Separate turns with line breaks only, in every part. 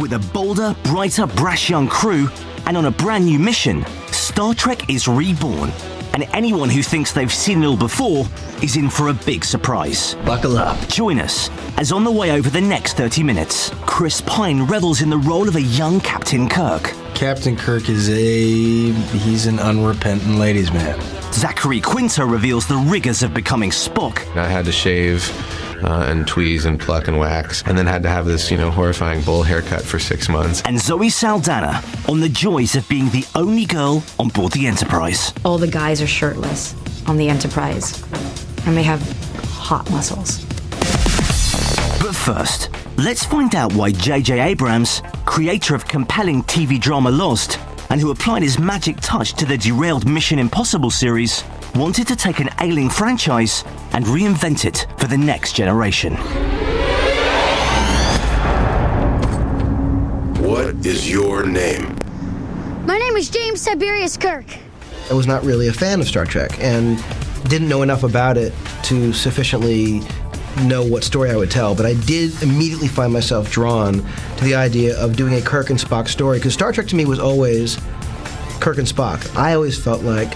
with a bolder, brighter, brash young crew, and on a brand new mission, Star Trek is reborn. And anyone who thinks they've seen it all before is in for a big surprise.
Buckle up.
Join us as on the way over the next 30 minutes, Chris Pine revels in the role of a young Captain Kirk.
Captain Kirk he's an unrepentant ladies' man.
Zachary Quinto reveals the rigors of becoming Spock.
I had to shave and tweeze and pluck and wax, and then had to have this, horrifying bowl haircut for 6 months.
And Zoe Saldana on the joys of being the only girl on board the Enterprise.
All the guys are shirtless on the Enterprise, and they have hot muscles.
But first, let's find out why J.J. Abrams, creator of compelling TV drama Lost, and who applied his magic touch to the derailed Mission Impossible series, wanted to take an ailing franchise and reinvent it for the next generation.
What is your name?
My name is James Tiberius Kirk.
I was not really a fan of Star Trek and didn't know enough about it to sufficiently know what story I would tell, but I did immediately find myself drawn to the idea of doing a Kirk and Spock story, because Star Trek to me was always Kirk and Spock. I always felt like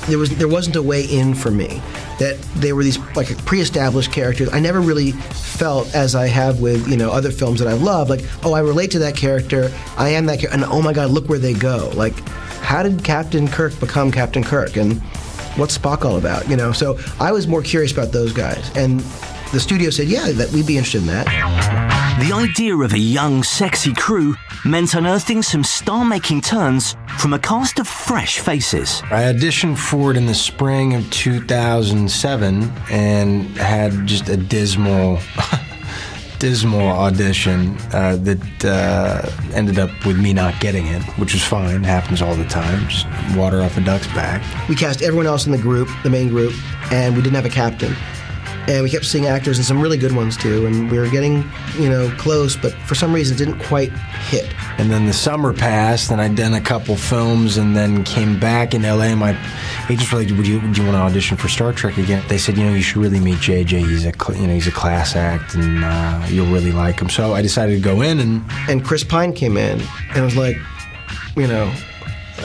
there wasn't a way in for me, that they were these like pre-established characters. I never really felt, as I have with other films that I've loved, like, oh, I relate to that character, I am that character, and oh my God, look where they go. Like, how did Captain Kirk become Captain Kirk, and what's Spock all about? So I was more curious about those guys, and the studio said, yeah, that we'd be interested in that.
The idea of a young, sexy crew meant unearthing some star-making turns from a cast of fresh faces.
I auditioned for it in the spring of 2007 and had just a dismal audition that ended up with me not getting it, which was fine. It happens all the time. Just water off a duck's back.
We cast everyone else in the group, the main group, and we didn't have a captain. And we kept seeing actors, and some really good ones too, and we were getting, close, but for some reason it didn't quite hit.
And then the summer passed, and I'd done a couple films, and then came back in LA. My agents were like, would you want to audition for Star Trek again? They said, you should really meet JJ. He's a class act, and you'll really like him. So I decided to go in,
and Chris Pine came in, and it was like,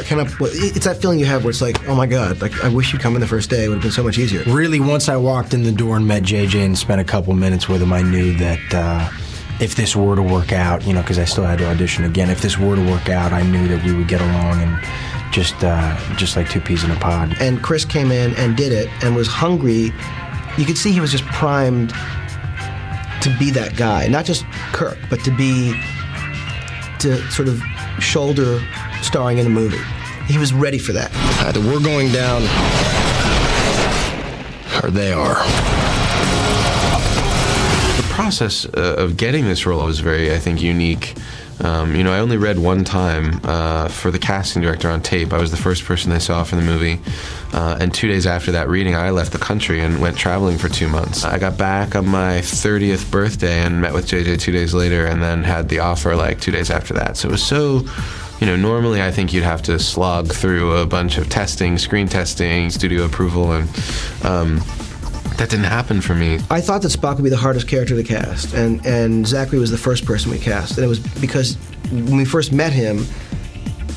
it's that feeling you have where it's like, oh my God, like I wish you'd come in the first day. It would have been so much easier.
Really, once I walked in the door and met JJ and spent a couple minutes with him, I knew that if this were to work out, because I still had to audition again, if this were to work out, I knew that we would get along and just like two peas in a pod.
And Chris came in and did it and was hungry. You could see he was just primed to be that guy, not just Kirk, but to sort of shoulder starring in a movie. He was ready for that.
Either we're going down, or they are.
The process of getting this role was very, I think, unique. I only read one time for the casting director on tape. I was the first person they saw for the movie. And 2 days after that reading, I left the country and went traveling for 2 months. I got back on my 30th birthday and met with JJ 2 days later, and then had the offer like 2 days after that. So it was so... normally I think you'd have to slog through a bunch of testing, screen testing, studio approval, and that didn't happen for me.
I thought that Spock would be the hardest character to cast, and Zachary was the first person we cast. And it was because when we first met him,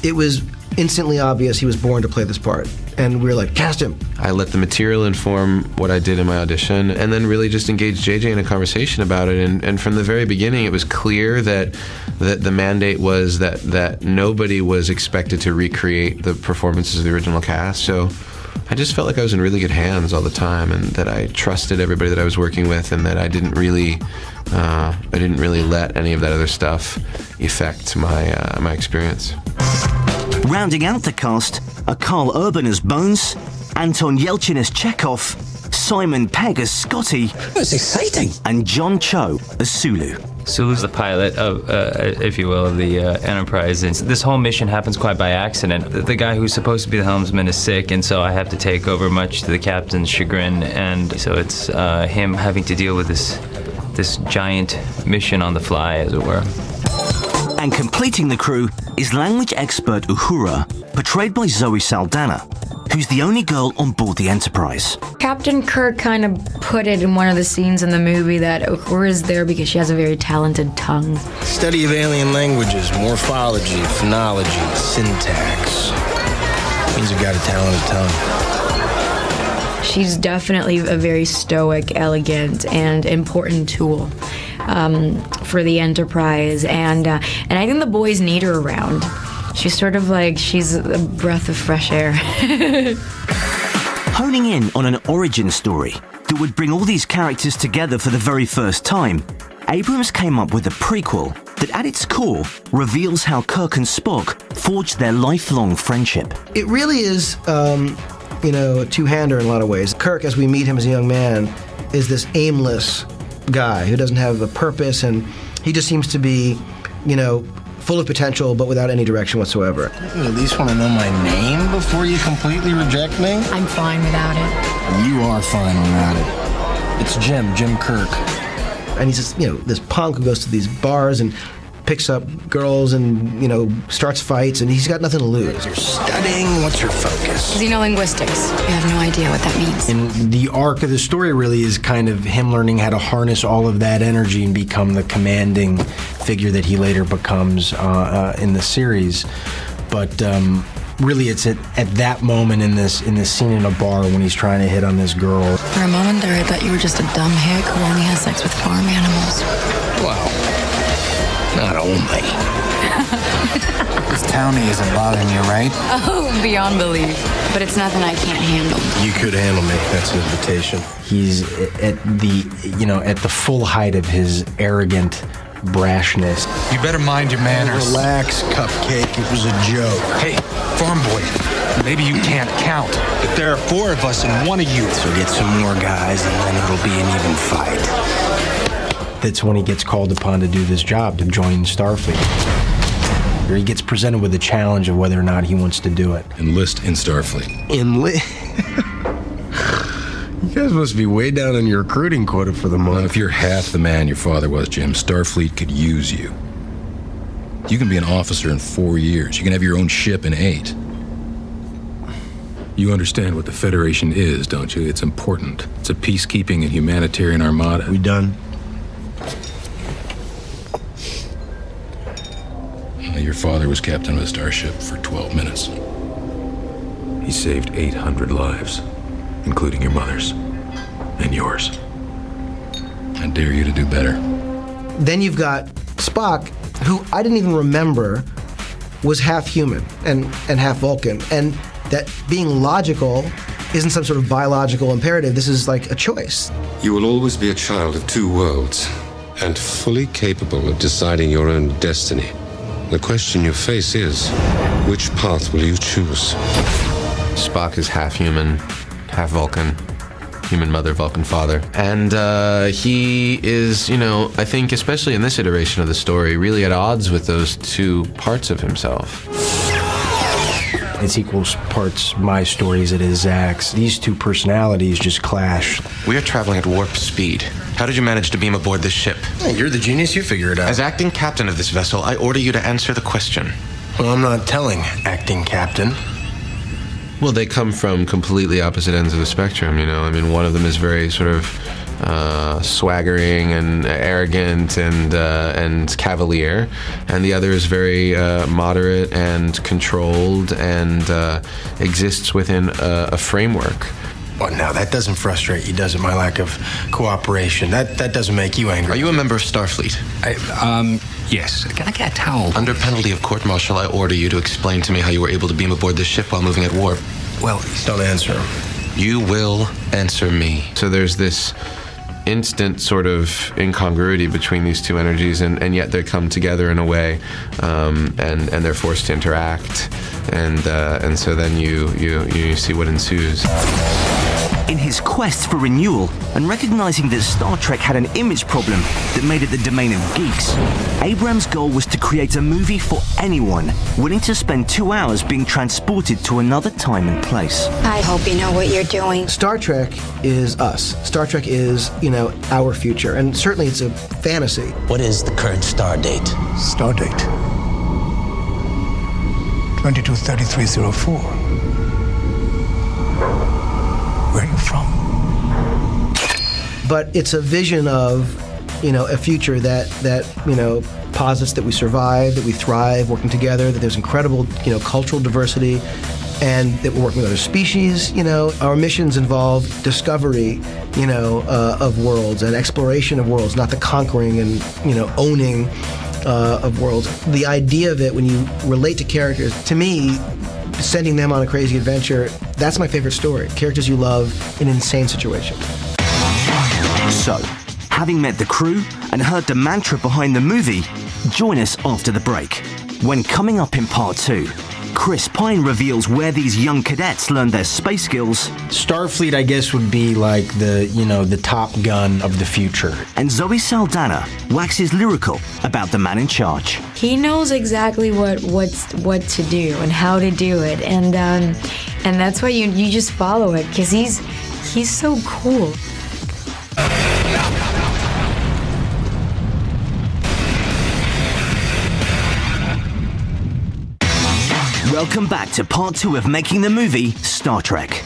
it was instantly obvious he was born to play this part. And we were like, cast him.
I let the material inform what I did in my audition, and then really just engaged JJ in a conversation about it. And from the very beginning, it was clear that the mandate was that nobody was expected to recreate the performances of the original cast. So I just felt like I was in really good hands all the time, and that I trusted everybody that I was working with, and that I didn't really let any of that other stuff affect my experience.
Rounding out the cast are Carl Urban as Bones, Anton Yelchin as Chekhov, Simon Pegg as Scotty.
That's exciting.
And John Cho as Sulu.
Sulu's the pilot of, if you will, of the Enterprise. And this whole mission happens quite by accident. The guy who's supposed to be the helmsman is sick, and so I have to take over, much to the captain's chagrin. And so it's him having to deal with this giant mission on the fly, as it were.
And completing the crew is language expert Uhura, portrayed by Zoe Saldana, who's the only girl on board the Enterprise.
Captain Kirk kind of put it in one of the scenes in the movie that Uhura is there because she has a very talented tongue.
Study of alien languages, morphology, phonology, syntax. Means you've got a talented tongue.
She's definitely a very stoic, elegant, and important tool for the Enterprise, and I think the boys need her around. She's sort of like, she's a breath of fresh air.
Honing in on an origin story that would bring all these characters together for the very first time, Abrams came up with a prequel that at its core reveals how Kirk and Spock forged their lifelong friendship.
It really is, a two-hander in a lot of ways. Kirk, as we meet him as a young man, is this aimless guy who doesn't have a purpose, and he just seems to be, full of potential, but without any direction whatsoever.
You at least want to know my name before you completely reject me?
I'm fine without it.
You are fine without it. It's Jim Kirk.
And he's just, this punk who goes to these bars and picks up girls and, starts fights, and he's got nothing to lose.
You're studying. What's your focus?
Xenolinguistics. You have no idea what that means.
And the arc of the story really is kind of him learning how to harness all of that energy and become the commanding figure that he later becomes in the series. But really, it's at that moment in this scene in a bar when he's trying to hit on this girl.
For a moment there, I thought you were just a dumb hick who only has sex with farm animals.
Well, not only.
This townie isn't bothering you, right?
Oh, beyond belief. But it's nothing I can't handle.
You could handle me. That's an invitation. He's at the full height of his arrogant brashness.
You better mind your manners.
Relax, cupcake. It was a joke.
Hey, farm boy, maybe you can't count, but there are 4 of us and 1 of you.
So get some more guys, and then it'll be an even fight. That's when he gets called upon to do this job, to join Starfleet. Or he gets presented with the challenge of whether or not he wants to do it.
Enlist in Starfleet.
You guys must be way down on your recruiting quota for the month.
Well, if you're half the man your father was, Jim, Starfleet could use you. You can be an officer in 4 years. You can have your own ship in 8. You understand what the Federation is, don't you? It's important. It's a peacekeeping and humanitarian armada.
We done?
Your father was captain of a starship for 12 minutes. He saved 800 lives, including your mother's and yours. I dare you to do better.
Then you've got Spock, who I didn't even remember was half human and half Vulcan, and that being logical isn't some sort of biological imperative. This is like a choice.
You will always be a child of 2 worlds and fully capable of deciding your own destiny. The question you face is, which path will you choose?
Spock is half human, half Vulcan. Human mother, Vulcan father. And he is, I think, especially in this iteration of the story, really at odds with those 2 parts of himself.
It's equal parts my story as it is Zach's. These 2 personalities just clash.
We are traveling at warp speed. How did you manage to beam aboard this ship?
Hey, you're the genius, you figure it out.
As acting captain of this vessel, I order you to answer the question.
Well, I'm not telling, acting captain.
Well, they come from completely opposite ends of the spectrum, one of them is very sort of swaggering and arrogant and cavalier, and the other is very moderate and controlled and exists within a framework.
Well, now that doesn't frustrate you, does it? My lack of cooperation. That doesn't make you angry.
Are you a member of Starfleet?
Yes. Can I get a towel?
Under penalty of court-martial, I order you to explain to me how you were able to beam aboard this ship while moving at warp.
Well, don't answer him.
You will answer me.
So there's this instant sort of incongruity between these 2 energies, and yet they come together in a way, and they're forced to interact, and so then you see what ensues.
In his quest for renewal and recognizing that Star Trek had an image problem that made it the domain of geeks, Abrams' goal was to create a movie for anyone willing to spend 2 hours being transported to another time and place.
I hope you know what you're doing.
Star Trek is us. Star Trek is, our future, and certainly it's a fantasy.
What is the current star date?
Star date 223304.
Where are you from?
But it's a vision of, a future that posits that we survive, that we thrive working together, that there's incredible, cultural diversity, and that we're working with other species. Our missions involve discovery, of worlds and exploration of worlds, not the conquering and, owning of worlds. The idea of it, when you relate to characters, to me, sending them on a crazy adventure, that's my favorite story. Characters you love in insane situations.
So, having met the crew and heard the mantra behind the movie, join us after the break, when coming up in part 2, Chris Pine reveals where these young cadets learned their space skills.
Starfleet, I guess, would be like the Top Gun of the future.
And Zoe Saldana waxes lyrical about the man in charge.
He knows exactly what to do and how to do it, and that's why you just follow it, because he's so cool.
Welcome back to part 2 of making the movie Star Trek.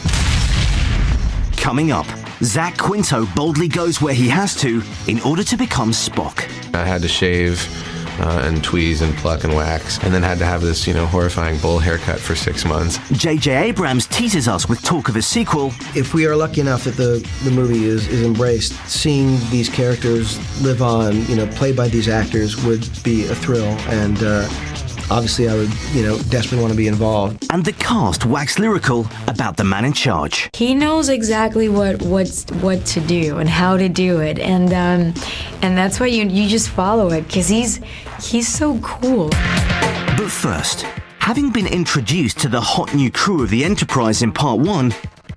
Coming up, Zach Quinto boldly goes where he has to in order to become Spock.
I had to shave and tweeze and pluck and wax, and then had to have this, horrifying bowl haircut for 6 months.
J.J. Abrams teases us with talk of a sequel.
If we are lucky enough that the movie is embraced, seeing these characters live on, played by these actors, would be a thrill, and obviously I would, desperately want to be involved.
And the cast wax lyrical about the man in charge.
He knows exactly what to do and how to do it, and that's why you just follow it, because he's so cool.
But first, having been introduced to the hot new crew of the Enterprise in part 1,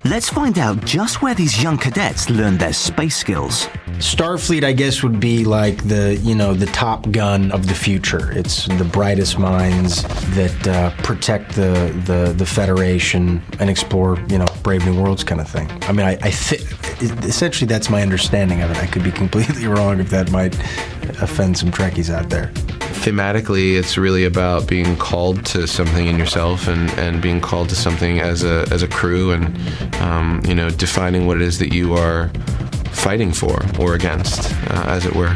let's find out just where these young cadets learned their space skills.
Starfleet, I guess, would be like the Top Gun of the future. It's the brightest minds that protect the Federation and explore, brave new worlds kind of thing. I mean, essentially that's my understanding of it. I could be completely wrong if that might offend some Trekkies out there.
Thematically, it's really about being called to something in yourself and being called to something as a crew, and defining what it is that you are fighting for or against, as it were.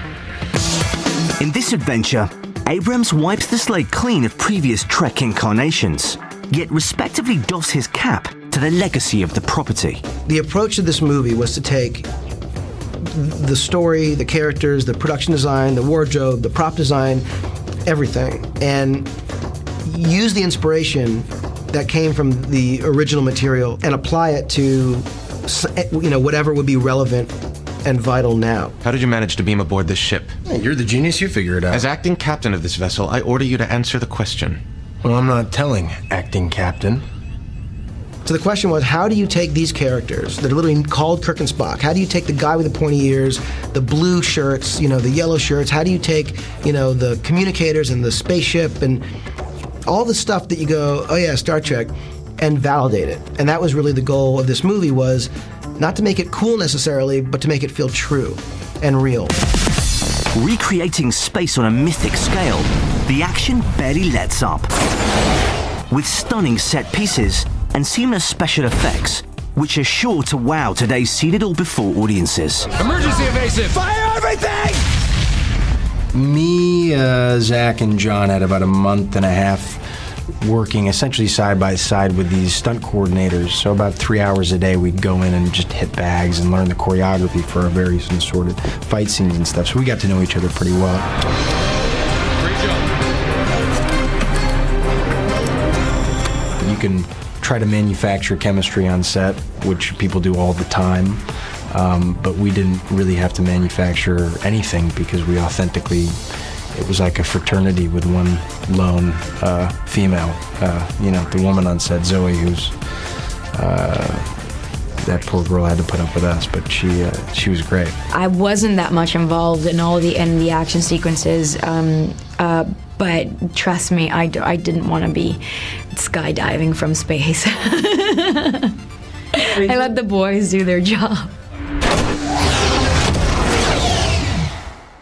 In this adventure, Abrams wipes the slate clean of previous Trek incarnations, yet respectively doffs his cap to the legacy of the property.
The approach of this movie was to take the story, the characters, the production design, the wardrobe, the prop design, everything, and use the inspiration that came from the original material and apply it to whatever would be relevant and vital now.
How did you manage to beam aboard this ship?
Hey, you're the genius, you figure it out.
As acting captain of this vessel, I order you to answer the question.
Well, I'm not telling, acting captain.
So the question was, how do you take these characters that are literally called Kirk and Spock? How do you take the guy with the pointy ears, the blue shirts, the yellow shirts? How do you take, the communicators and the spaceship and all the stuff that you go, oh yeah, Star Trek, and validate it? And that was really the goal of this movie, was not to make it cool necessarily, but to make it feel true and real.
Recreating space on a mythic scale, the action barely lets up. With stunning set pieces and seamless special effects, which are sure to wow today's seen-it-all-before audiences.
Emergency evasive! Fire everything!
Me, Zach, and John had about a month and a half working essentially side by side with these stunt coordinators. So about 3 hours a day we'd go in and just hit bags and learn the choreography for our various assorted fight scenes and stuff. So we got to know each other pretty well.
Great job.
You can try to manufacture chemistry on set, which people do all the time. But we didn't really have to manufacture anything because we authentically, it was like a fraternity with one lone female. The woman on set, Zoe, who's that poor girl had to put up with us, but she was great. I
wasn't that much involved in all the action sequences, but trust me, I didn't want to be skydiving from space. I let the boys do their job.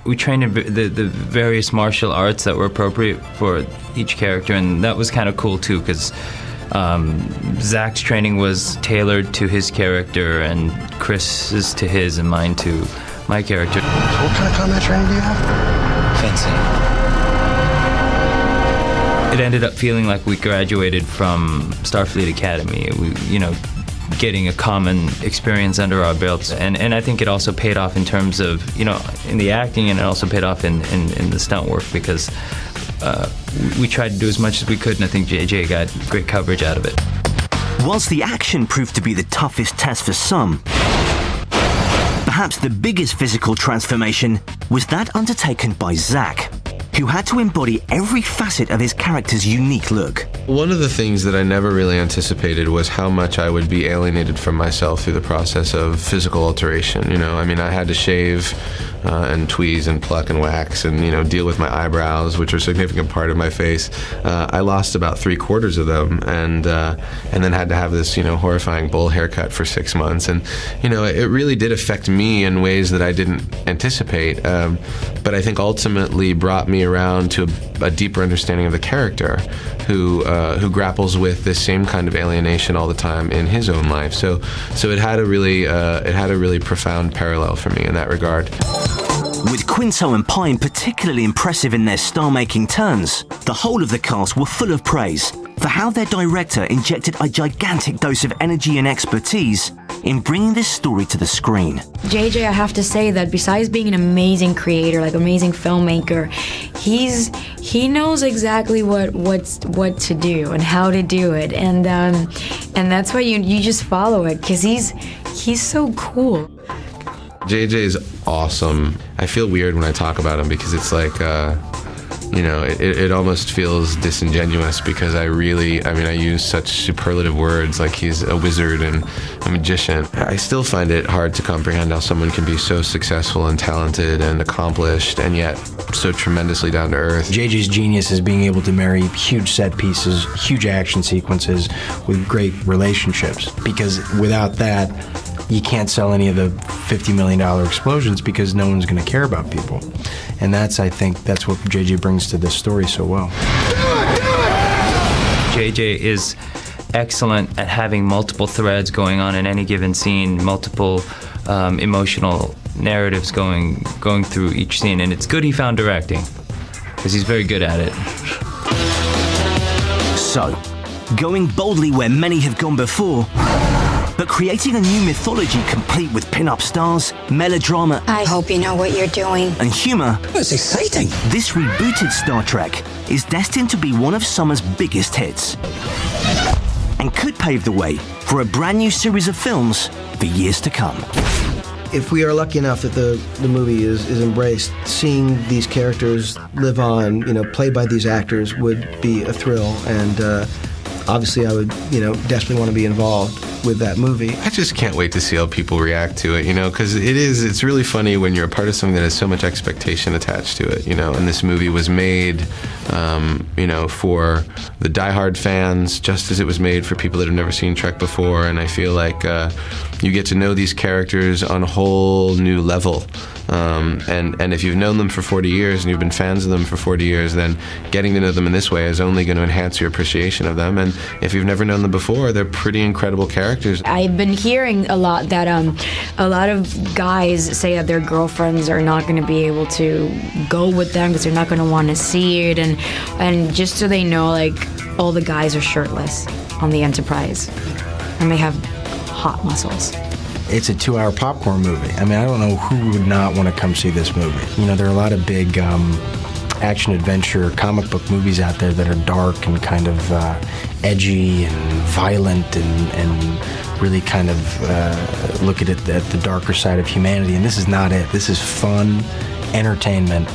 We trained in the various martial arts that were appropriate for each character, and that was kind of cool too, because Zach's training was tailored to his character, and Chris's to his, and mine to my character.
So what kind of combat training do you have?
Fencing. It ended up feeling like we graduated from Starfleet Academy. We, getting a common experience under our belts, and I think it also paid off in terms of, in the acting, and it also paid off in the stunt work, because we tried to do as much as we could, and I think JJ got great coverage out of it.
Whilst the action proved to be the toughest test for some, perhaps the biggest physical transformation was that undertaken by Zach, who had to embody every facet of his character's unique look.
One of the things that I never really anticipated was how much I would be alienated from myself through the process of physical alteration. I had to shave and tweeze and pluck and wax and, deal with my eyebrows, which are a significant part of my face. I lost about 3/4 of them, and then had to have this, horrifying bowl haircut for 6 months. And, it really did affect me in ways that I didn't anticipate, but I think ultimately brought me around to a deeper understanding of the character, who grapples with this same kind of alienation all the time in his own life. So it had a really profound parallel for me in that regard.
With Quinto and Pine particularly impressive in their star-making turns, the whole of the cast were full of praise for how their director injected a gigantic dose of energy and expertise in bringing this story to the screen.
JJ, I have to say that besides being an amazing creator, like amazing filmmaker, he knows exactly what to do and how to do it, and that's why you just follow it, because he's so cool.
JJ is awesome. I feel weird when I talk about him, because it's like, it almost feels disingenuous, because I use such superlative words, like he's a wizard and a magician. I still find it hard to comprehend how someone can be so successful and talented and accomplished, and yet so tremendously down to earth.
JJ's genius is being able to marry huge set pieces, huge action sequences with great relationships, because without that, you can't sell any of the $50 million explosions, because no one's going to care about people. And I think that's what JJ brings to this story so well.
JJ is excellent at having multiple threads going on in any given scene, multiple emotional narratives going through each scene, and it's good he found directing, because he's very good at it.
So, going boldly where many have gone before, but creating a new mythology complete with pin-up stars, melodrama,
I hope you know what you're doing,
and humor.
That's exciting.
This rebooted Star Trek is destined to be one of summer's biggest hits, and could pave the way for a brand new series of films for years to come.
If we are lucky enough that the movie is embraced, seeing these characters live on, played by these actors, would be a thrill, and obviously I would, desperately want to be involved with that movie.
I just can't wait to see how people react to it, because it's really funny when you're a part of something that has so much expectation attached to it, and this movie was made, for the diehard fans, just as it was made for people that have never seen Trek before, and I feel like you get to know these characters on a whole new level. And if you've known them for 40 years and you've been fans of them for 40 years, then getting to know them in this way is only going to enhance your appreciation of them. And if you've never known them before, they're pretty incredible characters.
I've been hearing a lot that a lot of guys say that their girlfriends are not going to be able to go with them because they're not going to want to see it, and just so they know, like, all the guys are shirtless on the Enterprise, and they have hot muscles.
It's a 2-hour popcorn movie. I don't know who would not want to come see this movie. There are a lot of big action-adventure comic book movies out there that are dark and kind of edgy and violent and really kind of look at it at the darker side of humanity. And this is not it. This is fun entertainment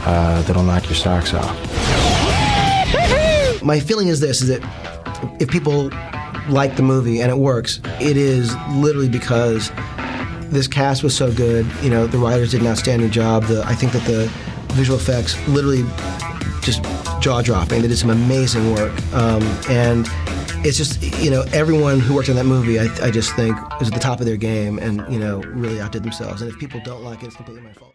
that'll knock your socks off.
My feeling is this, is that if people like the movie and it works, it is literally because this cast was so good. The writers did an outstanding job. I think that the visual effects literally just jaw-dropping. They did some amazing work, and it's just everyone who worked on that movie, I just think, is at the top of their game and really outdid themselves. And if people don't like it, it's completely my fault.